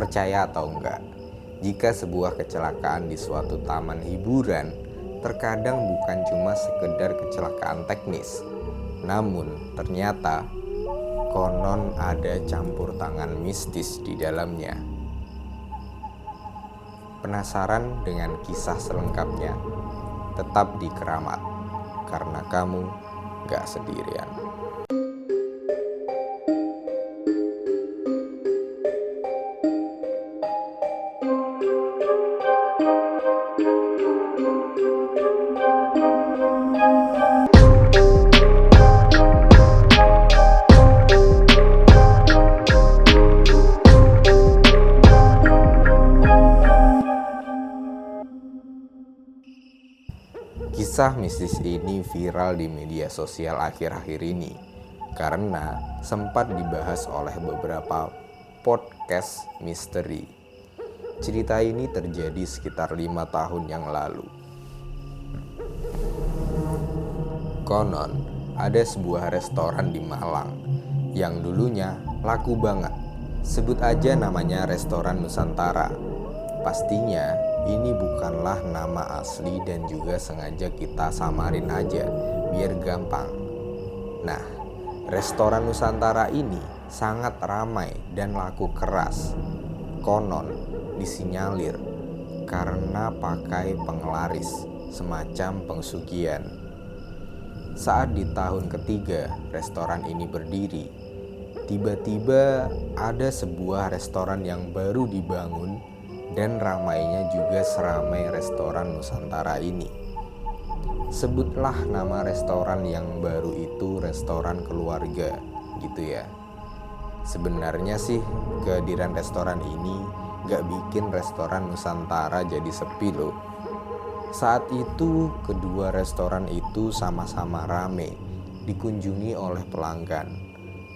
Percaya atau enggak, jika sebuah kecelakaan di suatu taman hiburan terkadang bukan cuma sekedar kecelakaan teknis, namun ternyata konon ada campur tangan mistis di dalamnya. Penasaran dengan kisah selengkapnya? Tetap di Keramat, karena kamu gak sendirian. Kisah mistis ini viral di media sosial akhir-akhir ini karena sempat dibahas oleh beberapa podcast misteri. Cerita ini terjadi sekitar 5 tahun yang lalu. Konon, ada sebuah restoran di Malang yang dulunya laku banget. Sebut aja namanya Restoran Nusantara. Pastinya ini bukanlah nama asli dan juga sengaja kita samarin aja biar gampang. Nah, Restoran Nusantara ini sangat ramai dan laku keras. Konon disinyalir karena pakai penglaris semacam pengsugihan. Saat di tahun ketiga restoran ini berdiri, tiba-tiba ada sebuah restoran yang baru dibangun dan ramainya juga seramai Restoran Nusantara ini. Sebutlah nama restoran yang baru itu Restoran Keluarga, gitu ya. Sebenarnya sih kehadiran restoran ini gak bikin Restoran Nusantara jadi sepi loh. Saat itu kedua restoran itu sama-sama rame dikunjungi oleh pelanggan.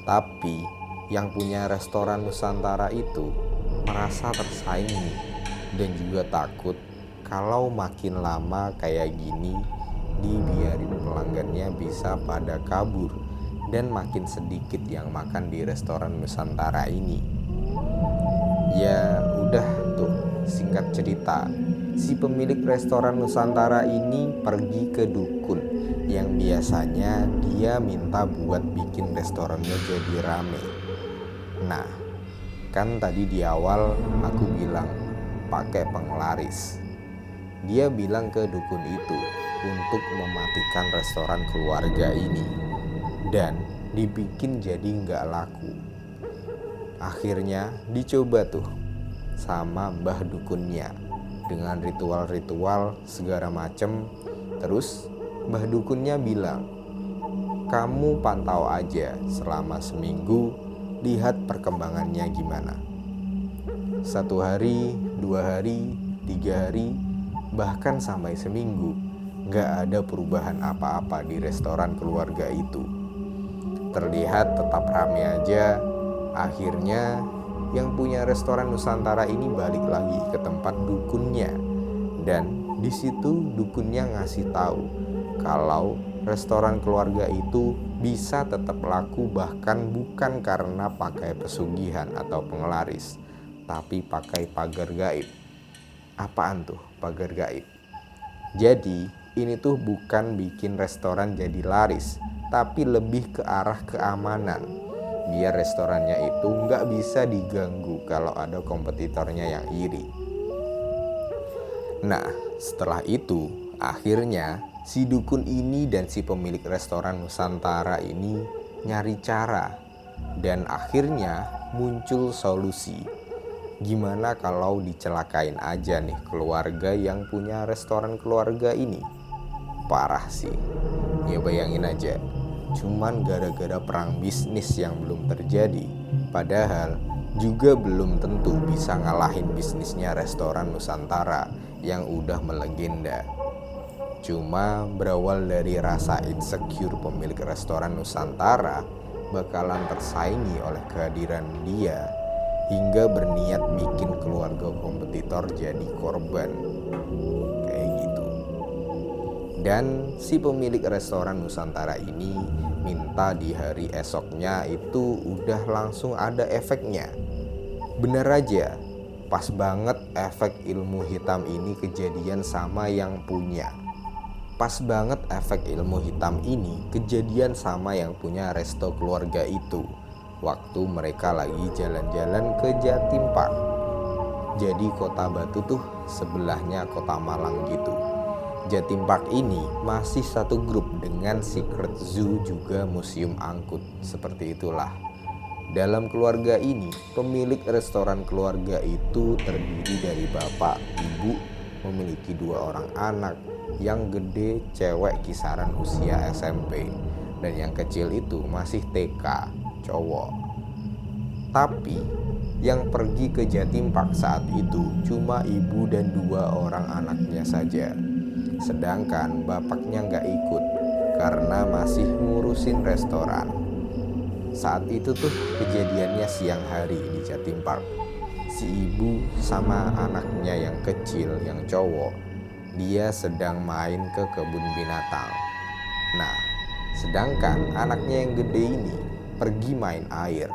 Tapi yang punya Restoran Nusantara itu merasa tersaingi dan juga takut kalau makin lama kayak gini dibiarin pelanggannya bisa pada kabur dan makin sedikit yang makan di Restoran Nusantara ini. Ya udah tuh, singkat cerita, si pemilik Restoran Nusantara ini pergi ke dukun yang biasanya dia minta buat bikin restorannya jadi rame. Nah, kan tadi di awal aku bilang pakai penglaris. Dia bilang ke dukun itu untuk mematikan Restoran Keluarga ini dan dibikin jadi nggak laku. Akhirnya dicoba tuh sama mbah dukunnya dengan ritual-ritual segala macem. Terus mbah dukunnya bilang, kamu pantau aja selama seminggu, lihat perkembangannya gimana. 1 hari, 2 hari, 3 hari, bahkan sampai seminggu gak ada perubahan apa-apa di Restoran Keluarga itu. Terlihat tetap ramai aja. Akhirnya yang punya Restoran Nusantara ini balik lagi ke tempat dukunnya. Dan di situ dukunnya ngasih tahu kalau Restoran Keluarga itu bisa tetap laku bahkan bukan karena pakai pesugihan atau penglaris, tapi pakai pagar gaib. Apaan tuh pagar gaib? Jadi ini tuh bukan bikin restoran jadi laris, tapi lebih ke arah keamanan. Biar restorannya itu nggak bisa diganggu kalau ada kompetitornya yang iri. Nah, setelah itu akhirnya si dukun ini dan si pemilik Restoran Nusantara ini nyari cara. Dan akhirnya muncul solusi. Gimana kalau dicelakain aja nih keluarga yang punya Restoran Keluarga ini? Parah sih. Ya bayangin aja, cuman gara-gara perang bisnis yang belum terjadi. Padahal juga belum tentu bisa ngalahin bisnisnya Restoran Nusantara yang udah melegenda. Cuma berawal dari rasa insecure pemilik Restoran Nusantara bakalan tersaingi oleh kehadiran dia, hingga berniat bikin keluarga kompetitor jadi korban. Kayak gitu. Dan si pemilik Restoran Nusantara ini minta di hari esoknya itu udah langsung ada efeknya. Bener aja, Pas banget efek ilmu hitam ini kejadian sama yang punya. Pas banget efek ilmu hitam ini kejadian sama yang punya resto keluarga itu waktu mereka lagi jalan-jalan ke Jatim Park. Jadi Kota Batu tuh sebelahnya Kota Malang gitu. Jatim Park ini masih satu grup dengan Secret Zoo juga museum angkut. Seperti itulah. Dalam keluarga ini, pemilik restoran keluarga itu terdiri dari bapak, ibu, memiliki 2 orang anak, yang gede cewek kisaran usia SMP, dan yang kecil itu masih TK, cowok. Tapi yang pergi ke Jatim Park saat itu cuma ibu dan 2 orang anaknya saja. Sedangkan bapaknya gak ikut karena masih ngurusin restoran. Saat itu tuh kejadiannya siang hari di Jatim Park. Si ibu sama anaknya yang kecil, yang cowok, dia sedang main ke kebun binatang. Nah, sedangkan anaknya yang gede ini pergi main air,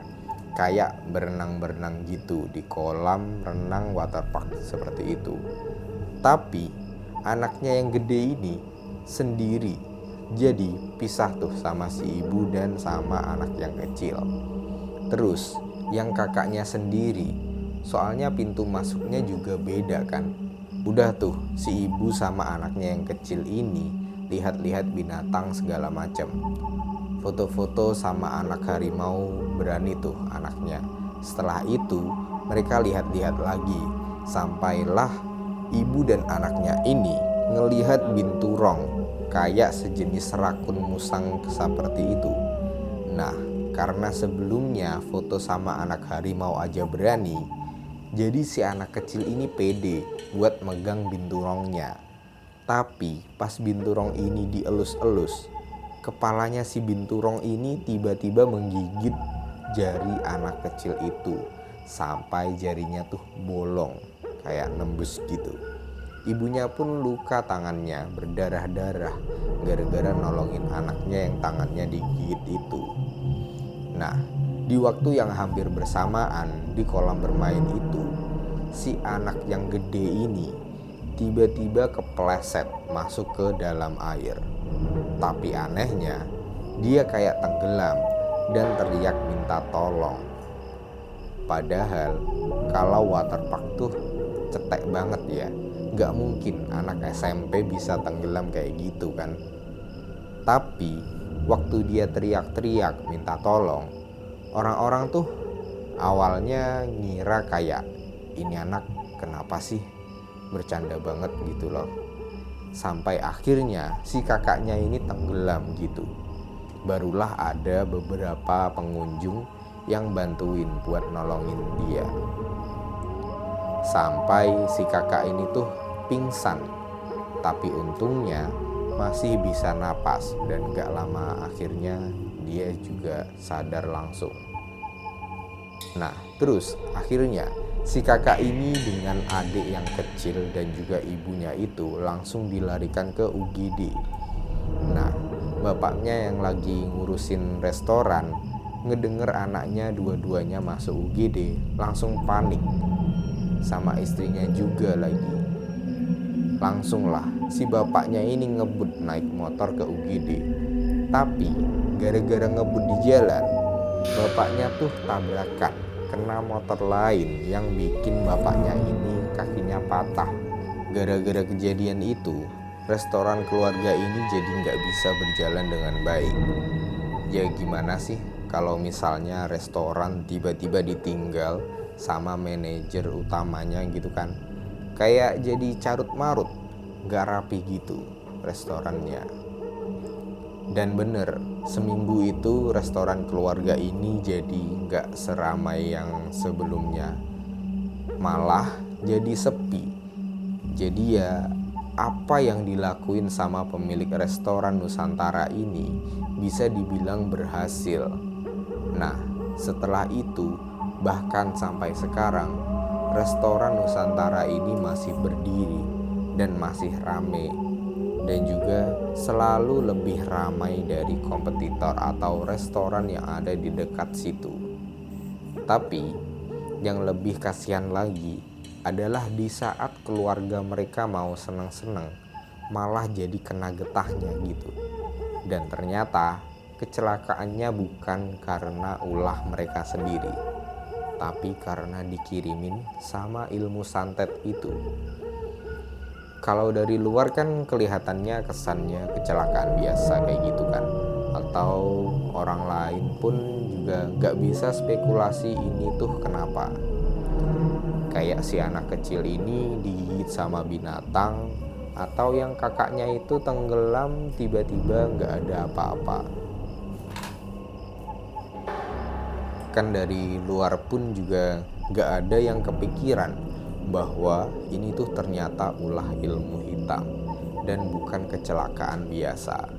kayak berenang-berenang gitu di kolam renang waterpark seperti itu. Tapi anaknya yang gede ini sendiri. Jadi pisah tuh sama si ibu dan sama anak yang kecil. Terus yang kakaknya sendiri, soalnya pintu masuknya juga beda kan. Udah tuh si ibu sama anaknya yang kecil ini lihat-lihat binatang segala macam. Foto-foto sama anak harimau berani tuh anaknya. Setelah itu mereka lihat-lihat lagi. Sampailah ibu dan anaknya ini ngelihat binturong, kayak sejenis rakun musang seperti itu. Nah, karena sebelumnya foto sama anak harimau aja berani, jadi si anak kecil ini pede buat megang binturongnya. Tapi pas binturong ini dielus-elus, kepalanya si binturong ini tiba-tiba menggigit jari anak kecil itu sampai jarinya tuh bolong, kayak nembus gitu. Ibunya pun luka tangannya berdarah-darah gara-gara nolongin anaknya yang tangannya digigit itu. Nah, di waktu yang hampir bersamaan di kolam bermain itu, si anak yang gede ini tiba-tiba kepleset masuk ke dalam air. Tapi anehnya, dia kayak tenggelam dan teriak minta tolong. Padahal kalau waterpark tuh cetek banget ya. Gak mungkin anak SMP bisa tenggelam kayak gitu kan. Tapi waktu dia teriak-teriak minta tolong, orang-orang tuh awalnya ngira kayak ini anak kenapa sih, bercanda banget gitu loh. Sampai akhirnya si kakaknya ini tenggelam gitu. Barulah ada beberapa pengunjung yang bantuin buat nolongin dia. Sampai si kakak ini tuh pingsan. Tapi untungnya masih bisa napas dan gak lama akhirnya dia juga sadar langsung. Nah, terus akhirnya si kakak ini dengan adik yang kecil dan juga ibunya itu langsung dilarikan ke UGD. Nah, bapaknya yang lagi ngurusin restoran ngedenger anaknya dua-duanya masuk UGD langsung panik. Sama istrinya juga lagi. Langsunglah si bapaknya ini ngebut naik motor ke UGD. Tapi gara-gara ngebut di jalan, bapaknya tuh tabrakan kena motor lain yang bikin bapaknya ini kakinya patah. Gara-gara kejadian itu, restoran keluarga ini jadi gak bisa berjalan dengan baik. Ya gimana sih kalau misalnya restoran tiba-tiba ditinggal sama manajer utamanya gitu kan. Kayak jadi carut marut, gak rapi gitu restorannya. Dan bener, seminggu itu restoran keluarga ini jadi gak seramai yang sebelumnya. Malah jadi sepi. Jadi ya apa yang dilakuin sama pemilik restoran Nusantara ini bisa dibilang berhasil. Nah, setelah itu bahkan sampai sekarang restoran Nusantara ini masih berdiri dan masih rame, dan juga selalu lebih ramai dari kompetitor atau restoran yang ada di dekat situ. Tapi yang lebih kasihan lagi, adalah di saat keluarga mereka mau seneng-seneng, malah jadi kena getahnya gitu. Dan ternyata kecelakaannya bukan karena ulah mereka sendiri, tapi karena dikirimin sama ilmu santet itu. Kalau dari luar kan kelihatannya kesannya kecelakaan biasa kayak gitu kan, atau orang lain pun juga gak bisa spekulasi ini tuh kenapa. Kayak si anak kecil ini digigit sama binatang, atau yang kakaknya itu tenggelam tiba-tiba gak ada apa-apa. Kan dari luar pun juga gak ada yang kepikiran bahwa ini tuh ternyata ulah ilmu hitam dan bukan kecelakaan biasa.